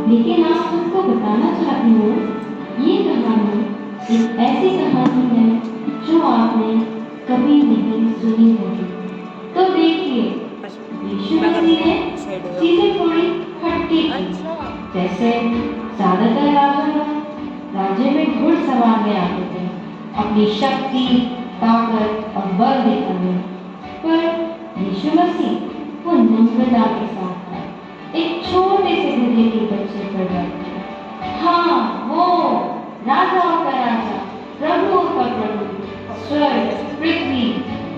लेकिन आप सबको बताना चाहती हूँ, ये कहानी एक ऐसी कहानी है जो आपने कभी नहीं सुनी होगी। तो देखिए, यीशु मसीह ने चीजें थोड़ी हटके की। जैसे ज्यादातर राज्य में घुड़सवार में आते थे अपनी शक्ति, ताकत और बल दिखाने, पर यीशु मसीह वो नम्रता के साथ था, एक छोटे से गधे के बच्चे पर बैठा। हाँ, वो राजाओं का राजा, प्रभुओं का प्रभु, स्वर्ग, पृथ्वी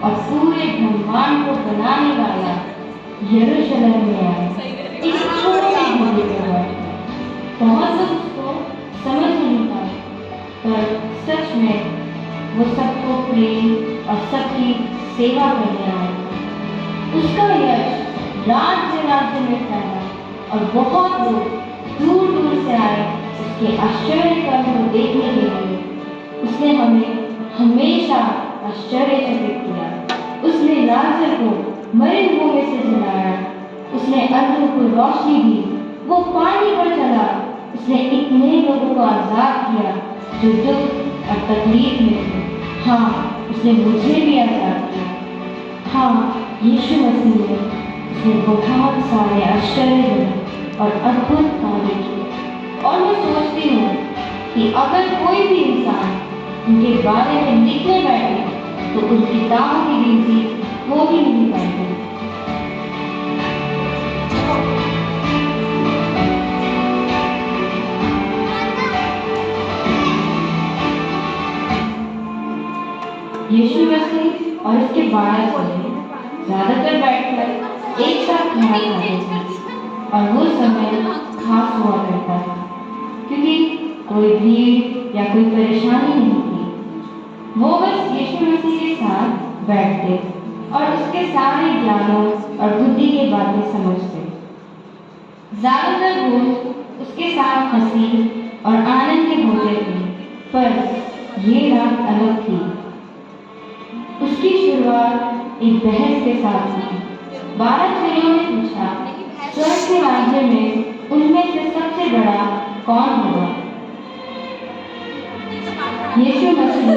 और पूरे ब्रह्मांड को बनाने वाला यरूशलेम में आया, एक छोटे गधे पर बैठा। बहुत लोग उसको समझ नहीं पाए, पर सच में वो सबको प्रेम और सबकी सेवा करने आया था। उसका यश राज्य राज्य में फैला और बहुत लोग दूर दूर से आए उसके आश्चर्य कर्म को देखने के लिए। उसने हमें हमेशा आश्चर्यचकित किया। उसने लाजर को मरे हुओं में से जलाया। उसने अंधों को रोशनी दी। वो पानी पर चला। उसने इतने लोगों को आजाद किया जो दुख और तकलीफ में थे। हाँ, उसने मुझे भी आजाद किया। हाँ, यीशु मसीह ने उसने बहुत सारे आश्चर्यजनक और अद्भुत कार्य किए। और मैं सोचती हूँ कि अगर कोई भी इंसान उनके बारे में लिखने बैठे तो उन किताबों की गिनती हो भी नहीं पाएगी। यीशु मसीह और उसके 12 चेले ज्यादातर बैठकर एक साथ खाना खाते थे और वो समय खास हुआ करता था क्योंकि कोई भीड़ या कोई परेशानी नहीं थी। वो बस यीशु मसीह के साथ बैठते और उसके सारे ज्ञानों और बुद्धि की बातें समझते। ज्यादातर रोज उसके साथ हंसी और आनंद के होते थे, पर ये रात अलग थी। उसकी शुरुआत एक बहस के साथ थी। 12 चेलों ने पूछा, स्वर्ग के राज्य में उनमें से सबसे बड़ा कौन होगा? यीशु मसीह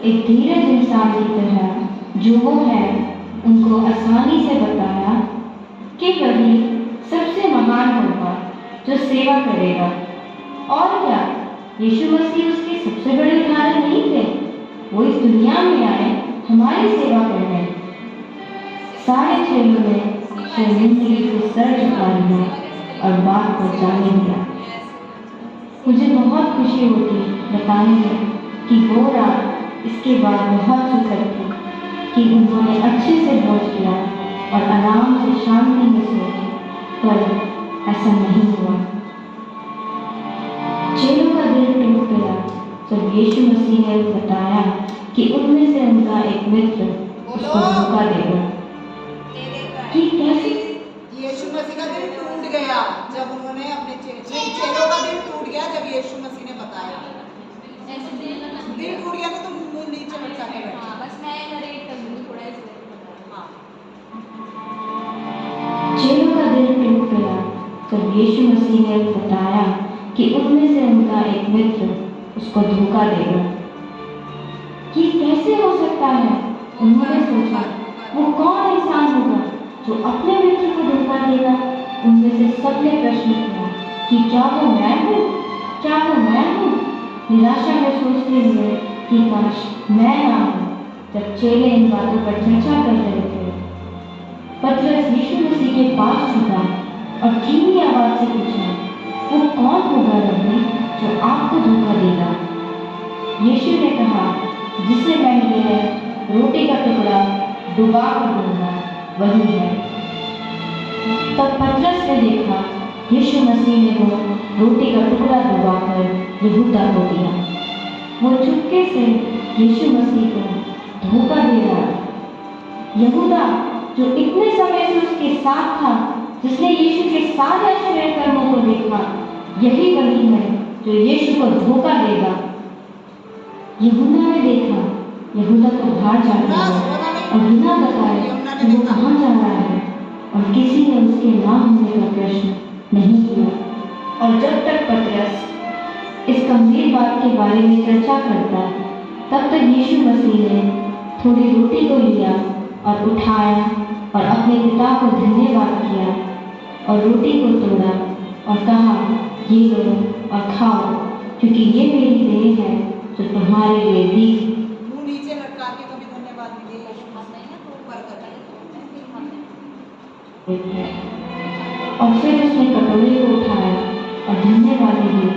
एक धीरज इंसान की तरह जो वो है उनको आसानी से बताया कि वही सबसे महान होगा जो सेवा करेगा। और क्या यीशु मसीह उसके सबसे बड़े उदाहरण नहीं थे? वो इस दुनिया में आए हमारी सेवा करने। सारे चेलों ने शर्मिंदगी से सर झुका लिया और बात को जाने दिया। मुझे बहुत खुशी होती बताने में कि वो रात इसके बाद बहुत सुखद थी कि उन्होंने अच्छे से भोज किया और आराम से शांति में सोए, पर ऐसा नहीं हुआ। चेलों का दिल टूट गया जब यीशु मसीह ने बताया कि उनमें से उनका एक मित्र उसको धोखा देगा। कि कैसे? यीशु मसीह का दिल टूट गया जब उन्होंने अपने चेलों का दिल टूट गया जब यीशु मसीह ने बताया। दिल टूट गया तो मुंह नीचे लटका के बैठा। बस मैं करे तब थोड़ा ही हाँ। चेलों का दिल टूट गया जब यीशु मसीह ने बताया कि उनमें से उनका एक मित्र उसको धोखा देगा। कि कैसे हो सकता है? उन्होंने सोचा, वो कौन इंसान होगा जो अपने मित्र को धोखा देगा? उनमें से सबने प्रश्न किया कि क्या वो मैं हूँ? क्या वो मैं हूँ? निराशा में सोचते हुए कि काश मैं ना हूँ। जब चेले इन बातों पर चर्चा कर रहे थे, पतरस यीशु मसीह के पास झुका और धीमी आवाज से पूछा, वो कौन होगा रब्बी जो आपको धोखा देगा? यीशु ने कहा, जिसे मैं ये रोटी का टुकड़ा डुबा कर दूंगा वही है। तब पतरस ने देखा यीशु मसीह ने वो रोटी का टुकड़ा डुबाकर यहूदा को दिया। वो चुपके से यीशु मसीह को धोखा दे रहा। यहूदा जो इतने समय से उसके साथ था, जिसने यीशु के सारे आश्चर्य कर्मों को देखा, यही वही है जो यीशु को धोखा देगा। यहूदा ने देखा यहूदा को बाहर जाता है और बिना बताए कि वो कहाँ जा रहा है, और किसी ने उसके ना होने का प्रश्न नहीं किया। और जब तक पतरस इस गंभीर बात के बारे में चर्चा करता, तब तक यीशु मसीह ने थोड़ी रोटी को लिया और उठाया और अपने पिता को धन्यवाद किया और रोटी को तोड़ा और कहा, ये लो और खाओ, क्योंकि ये मेरी देह है जो तुम्हारे लिए दी मुंह नीचे लटका के कभी धन्यवाद नहीं दिया यीशु मसीह ने, तो बरकत है। और फिर उसने कटोरे को उठाया और धन्यवाद दी,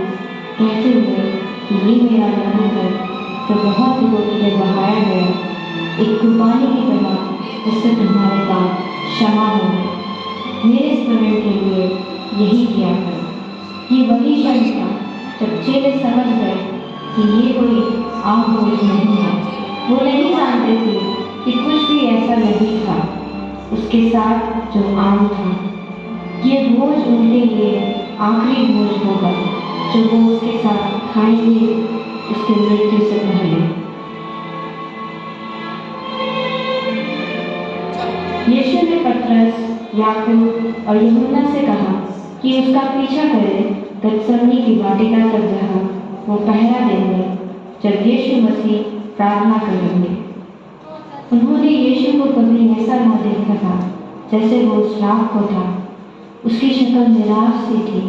कहते हुए कि ये मेरा लहू है जो बहुत लोगों के लिए बहाया गया, एक कुर्बानी की तरह, जिससे तुम्हारे पाप क्षमा होंगे। मेरे स्मरण के लिए यही किया करो। ये वही क्षण था जब चेले समझ गए कि ये कोई आम बोझ नहीं है। वो नहीं जानते थे कि कुछ भी ऐसा नहीं था उसके साथ जो आम था। ये बोझ उनके लिए आखिरी बोझ होगा जो वो उसके साथ खाएंगे उसके मृत्यु से पहले। यीशु ने पतरस, याकूब और यूहन्ना से कहा कि उसका पीछा करें गतसमनी की वाटिका तक, जहाँ वो पहरा देंगे जब यीशु मसीह प्रार्थना करेंगे। उन्होंने यीशु को कभी ऐसा न देखा था जैसे वो उस रात को था। उसकी शक्ल निराश सी थी,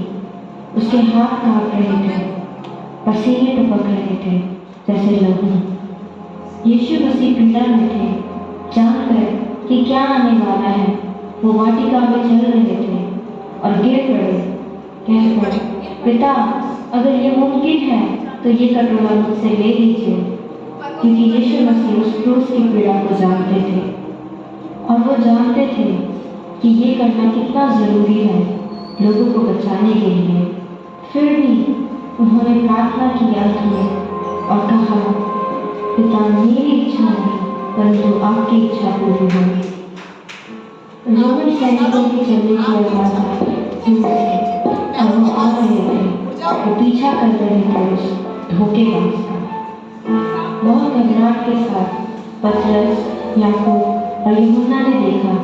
उसके हाथ कांप रहे थे, पसीने टपक रहे थे जैसे लहू। यीशु मसीह पीड़ा में थे, जानकर कि क्या आने वाला है। वो वाटिका में चल रहे थे और गिर पड़े, कह पड़े, पिता अगर ये मुमकिन है तो ये कटोरा मुझसे ले लीजिए, क्योंकि यीशु मसीह उस क्रूस की पीड़ा को जानते थे और वो जानते थे कि ये करना कितना ज़रूरी है लोगों को बचाने के लिए। फिर भी उन्होंने प्रार्थना की अंत में और कहा, पिता मेरी इच्छा नहीं परंतु आपकी इच्छा पूरी हो। रोमन सैनिकों के चलने की आवाज़ आई दूर से और वो आ रहे थे। वो पीछा कर रहे थे उस धोखेबाज का। बहुत घबराहट के साथ पतरस, याकूब और यूहन्ना ने देखा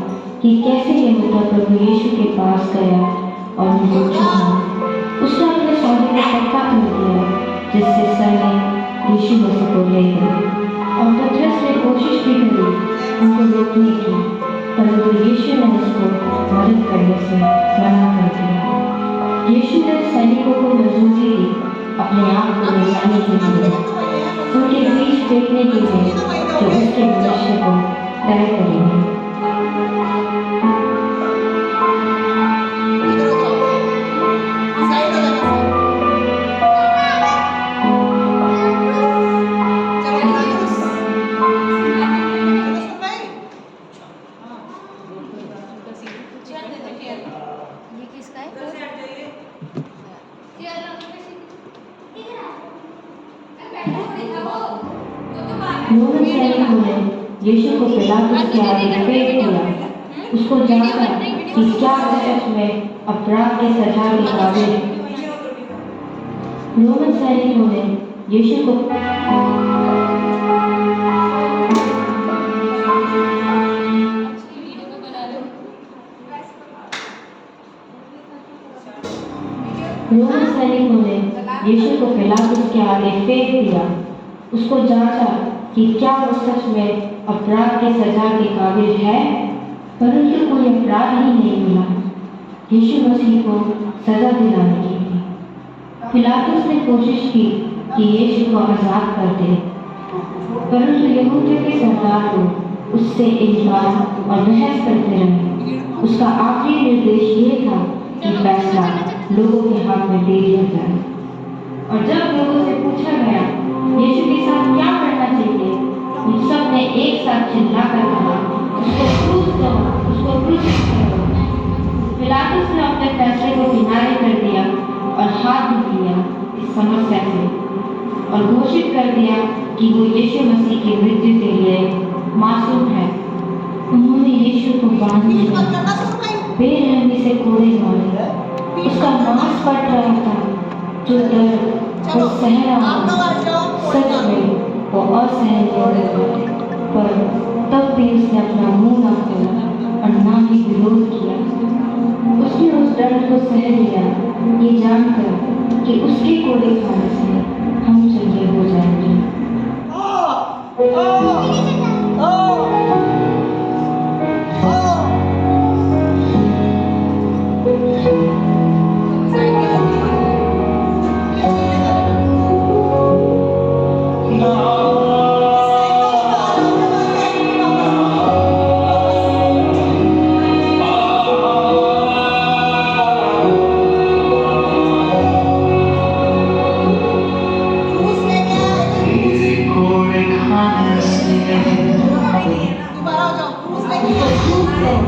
कि कैसे यहूदा प्रभु यीशु के पास गया और उनको छुआ। उसने अपने सौदे को पक्का कर दिया, जिससे सैनिक यीशु मसीह को ले गए। और पतरस ने कोशिश भी करी उनको रोकने की, परंतु यीशु ने उसको मदद करने से मना कर दिया। यीशु ने सैनिकों को मंजूरी दी अपने आप को ले जाने के लिए, उनके बीच देखने के लिए जो उसके भविष्य को तय करेंगे। रोमन सैनिकों ने यीशु को पिलातुस के आगे फेंक दिया। उसको जानकर कि क्या वह सच में अपराध के सजा के काबिल है। रोमन सैनिकों ने यीशु को पिलातुस के आगे फेंक दिया। उसको जांचा कि क्या वो सच में अपराध के सजा के काबिल है, परंतु कोई अपराध ही नहीं मिला यीशु मसीह को सजा दिलाने के लिए। पिलातुस ने कोशिश की कि यीशु को आज़ाद कर दे, परंतु यहूदियों के सरदार लोग उससे इनकार और बहस करते रहे। उसका आखिरी निर्देश ये था कि फैसला लोगों के हाथ में दे दिया जाए। और जब लोगों से पूछा गया यीशु के साथ क्या करना चाहिए, उन सब ने एक साथ चिल्लाकर कहा, उसको क्रूस दो, उसको क्रूसिफाई करो। पिलातुस ने अपने फैसले को किनारे कर दिया और हाथ धो लिया इस समस्या से और घोषित कर दिया कि वो यीशु मसीह की मृत्यु के लिए मासूम है। उन्होंने यीशु को बांध दिया, बेरहमी से कोड़े मारे, उसका मांस फट रहा था, जो दर्द वो सह रहा था, सच में वो असहनीय था। पर तब भी उसने अपना मुंह न खोला और ना ही विरोध किया। उसने उस दर्द को सह लिया, ये जानकर कि उसके कोड़े खाने से हम चंगे हो जाएंगे। दोबारा हो जाओ, क्रूज लेके आओ।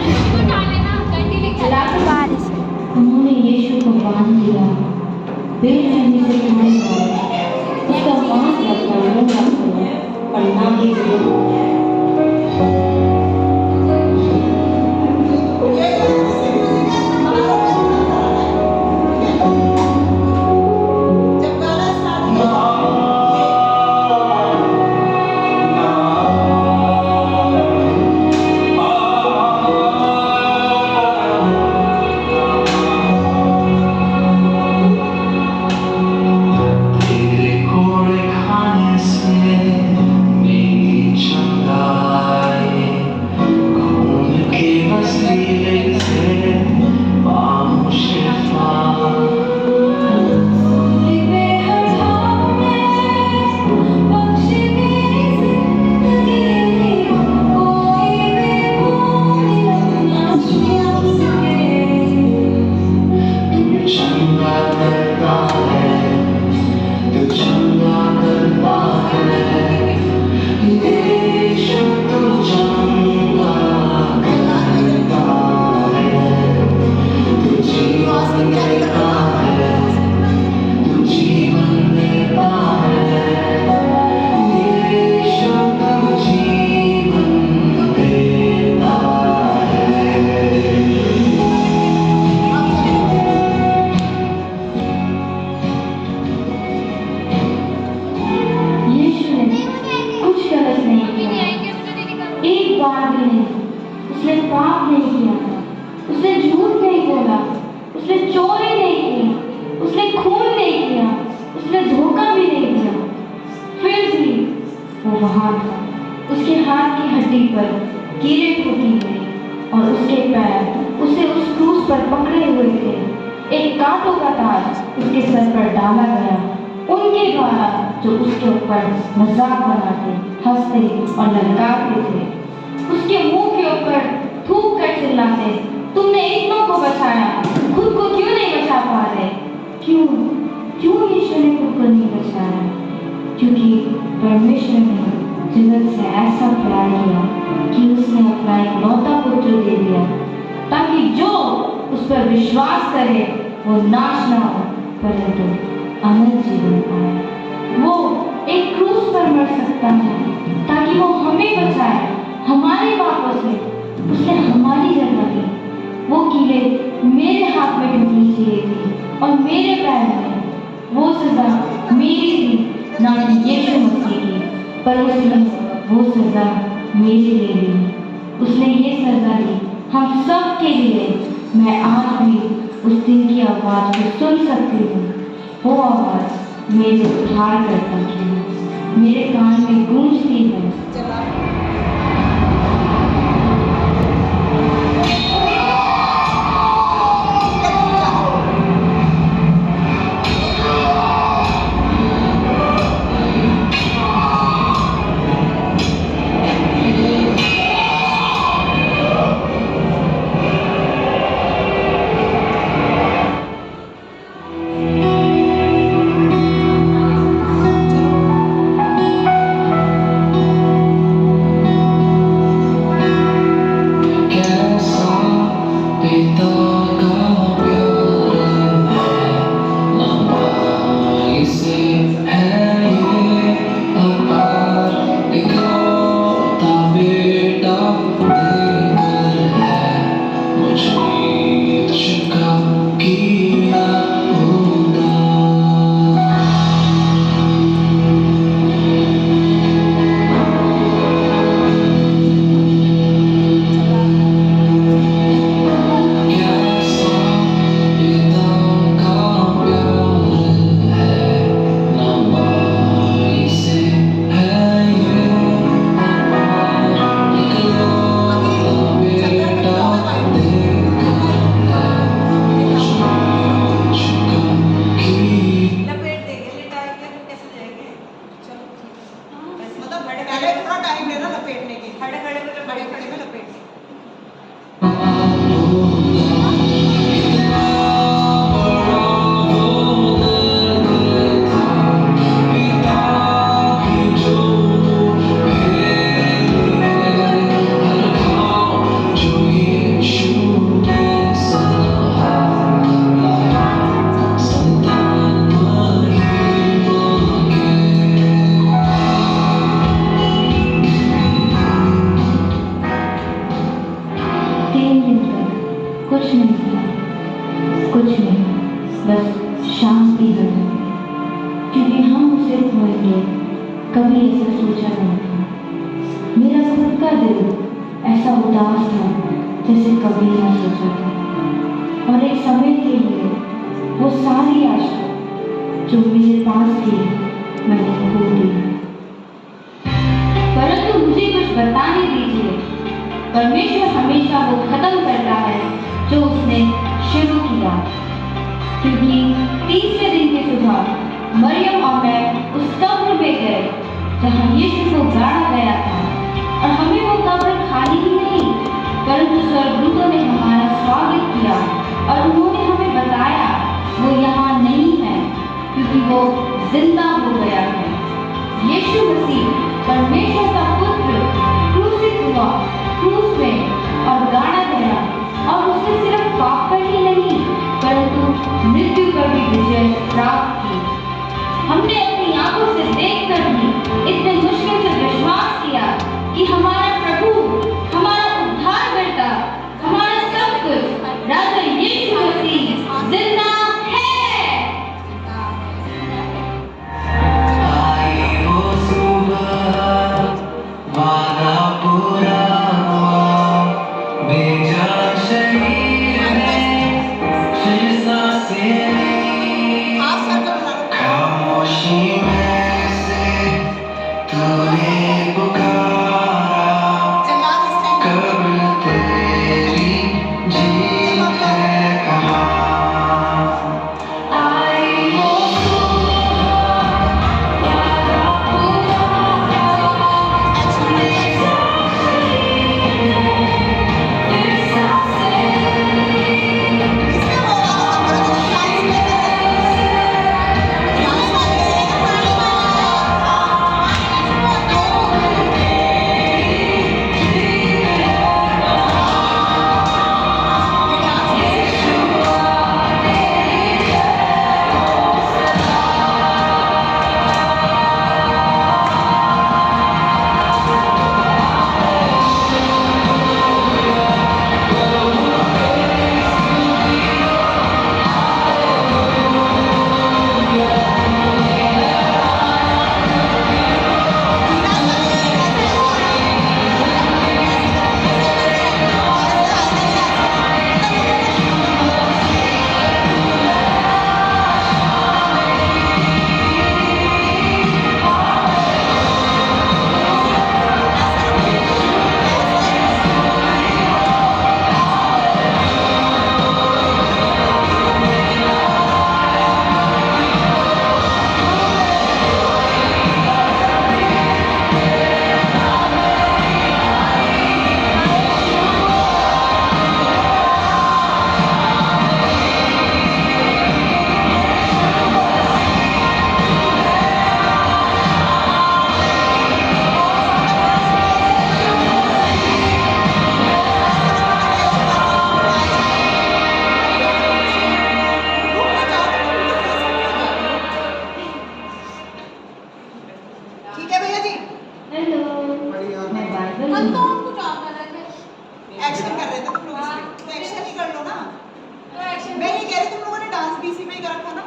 उसको डाले ना कंडी लेके बारिश उन्होंने यीशु को बांध दिया, बेरहमी से तोड़े गए, उसका मांस रखकर मुंह रखकर और नाभि को जब गाना स्टार्ट किया तेरे कोड़े खाने से मेरी चंगाई, खून के वसीले से पाऊं शिफा। तू चंगा करता है, तू चंगा करता है, यीशु तू चंगा करता है, तू जीवन देता है, तू जीवन देता है, यीशु तू जीवन देता है। यीशु ने कुछ गलत नहीं किया, एक बार भी नहीं। उसने पाप नहीं किया, उसने झूठ नहीं बोला, उसने चोरी नहीं की, उसने खून नहीं किया, उसने धोखा भी नहीं दिया। फिर भी वो वहां था, उसके हाथ की हड्डी पर कीड़े ठोकी गई और उसके पैर उसे उस क्रूस पर पकड़े हुए थे। एक कांटों का ताज उसके सर पर डाला गया, उनके द्वारा जो उसके ऊपर मजाक बनाते, हंसते और ललकारते थे। उसके मुंह के ऊपर थूक कर चिल्लाते, तुमने इतनों को बचाया, खुद को क्यों नहीं बचा पा रहे? क्यों क्यों यीशु ने खुद को नहीं बचाया? क्योंकि परमेश्वर ने जगत से ऐसा प्यार किया कि उसने अपना इकलौता पुत्र दे दिया, ताकि जो उस पर विश्वास करे वो नाश ना हो परंतु अनंत जीवन पाए। वो एक क्रूस पर मर सकता है ताकि वो हमें बचाए, हमारे पापों से। उसने हमारी जगह ली। वो कीले मेरे हाथ में ढूंढनी चाहिए थी और मेरे पैर में। वो सजा मेरी थी, ना कि यीशु मसीह की, पर उसने वो सजा मेरे लिए ली। उसने ये सजा दी हम सब के लिए। मैं आज भी उस दिन की आवाज को सुन सकती हूँ। वो आवाज मेरे उद्धार करता की है, मेरे कान में गूंजती है। चला बस शांति हर जगह, क्योंकि हम उसे खोएंगे कभी ऐसा सोचा नहीं था। मेरा खुद का दिल ऐसा उदास था जैसे कभी ना सोचा था, और एक समय के लिए वो सारी आशा जो मेरे पास थी मैंने खो दी। परंतु मुझे कुछ बताने दीजिए, परमेश्वर हमेशा वो खत्म करता है जो उसने शुरू किया, क्योंकि तीसरे दिन की सुबह मरियम और मैं उस कब्र में गए जहाँ यीशु को गाड़ा गया था, और हमें वो कब्र खाली ही नहीं परंतु स्वर्गदूतों ने हमारा स्वागत किया और उन्होंने हमें बताया वो यहाँ नहीं है क्योंकि वो जिंदा हो गया है। यीशु मसीह परमेश्वर का पुत्र क्रूसित हुआ क्रूस में और गाड़ा गया, और उसने सिर्फ पाप पर ही नहीं परंतु मृत्यु पर भी विजय प्राप्त की। हमने अपनी आंखों से देखकर भी इतने मुश्किल से विश्वास किया कि हमारा प्रभु, हमारा उद्धारकर्ता, हमारा सब कुछ राजा यीशु मसीह जिंदा है। आई वो सुबह, वादा पूरा हुआ, बेजान शरीर में फिर सांसें ली। हाथ सर पे बना लो। खामोशी में से तूने पुकारा, जंगाल इस टाइम कब्र तेरी जीत है कहाँ। आई वो ठीक है भैया जी, हेलो, मैं बाइबल मन तो हूँ। हम कुछ और कर रहे थे। एक्शन कर रहे थे तुम लोग इसमें, तो एक्शन ही कर लो ना। तो एक्शन मैं ये कह रही तुम लोगों ने डांस भी इसी में ही कर रखा ना।